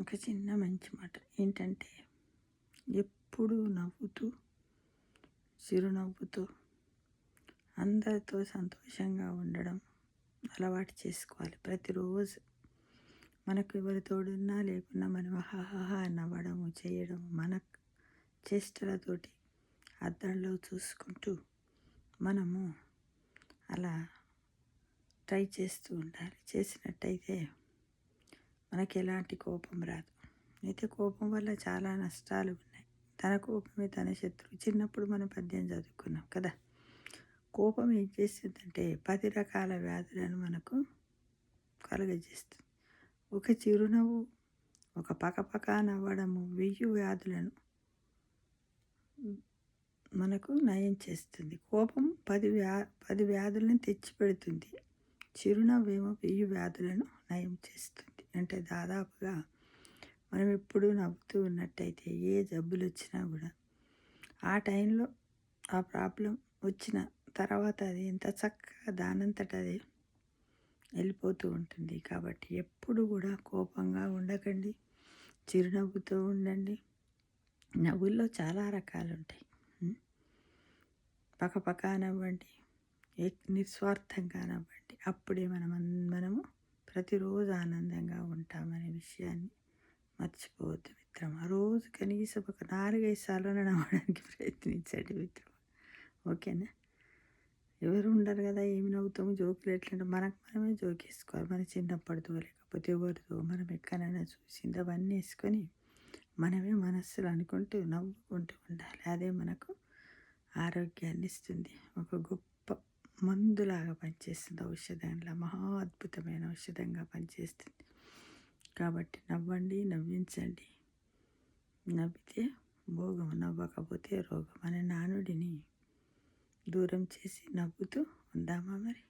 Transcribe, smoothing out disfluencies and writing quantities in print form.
ఒక చిన్న మంచి మాట ఏంటంటే, ఎప్పుడూ నవ్వుతూ, చిరునవ్వుతో, అందరితో సంతోషంగా ఉండడం అలవాటు చేసుకోవాలి. ప్రతిరోజు మనకు ఎవరి తోడున్నా లేకున్నా మనం హాహాహా నవ్వడము, చేయడము, మన చేష్టలతోటి అద్దంలో చూసుకుంటూ మనము అలా ట్రై చేస్తూ ఉండాలి. చేసినట్టయితే మనకి ఎలాంటి కోపం రాదు. అయితే కోపం వల్ల చాలా నష్టాలు ఉన్నాయి. తన కోపమే తన శత్రువు. చిన్నప్పుడు మనం పద్యం చదువుకున్నాం కదా. కోపం ఏం చేస్తుందంటే 10 రకాల వ్యాధులను మనకు కలుగజేస్తుంది. ఒక చిరునవ్వు, ఒక పకపక నవ్వడము 1000 వ్యాధులను మనకు నయం చేస్తుంది. కోపం 10 వ్యాధులను తెచ్చిపెడుతుంది. చిరునవ్వేమో 1000 వ్యాధులను నయం చేస్తుంది. అంటే దాదాపుగా మనం ఎప్పుడూ నవ్వుతూ ఉన్నట్టయితే ఏ జబ్బులు వచ్చినా కూడా ఆ టైంలో ఆ ప్రాబ్లం వచ్చిన తర్వాత అది ఎంత చక్కగా దానంతట అది వెళ్ళిపోతూ ఉంటుంది. కాబట్టి ఎప్పుడు కూడా కోపంగా ఉండకండి, చిరునవ్వుతో ఉండండి. నవ్వుల్లో చాలా రకాలు ఉంటాయి. పకపక నవ్వండి, నిస్వార్థంగా నవ్వండి. అప్పుడే మనము ప్రతిరోజు ఆనందంగా ఉంటామనే విషయాన్ని మర్చిపోవద్దు మిత్రమా. రోజు కనీసం ఒక 4-5 సార్లు నవ్వడానికి ప్రయత్నించండి మిత్రమా. ఓకేనా? ఎవరు ఉండరు కదా, ఏమి నవ్వుతాము, జోకులు ఎట్లంటే మనకు మనమే జోకేసుకోవాలి. మన చిన్నప్పటితో లేకపోతే ఎవరితో మనం ఎక్కడైనా చూసింది అవన్నీ వేసుకొని మనమే మనస్సులు అనుకుంటూ నవ్వుకుంటూ ఉండాలి. అదే మనకు ఆరోగ్యాన్ని ఇస్తుంది. ఒక గొప్ప మందులాగా పనిచేస్తుంది. ఔషధంలా మహా అద్భుతమైన ఔషధంగా పనిచేస్తుంది. కాబట్టి నవ్వండి, నవ్వించండి. నవ్వితే భోగం, నవ్వకపోతే రోగం అనే నానుడిని దూరం చేసి నవ్వుతూ ఉందామా మరి.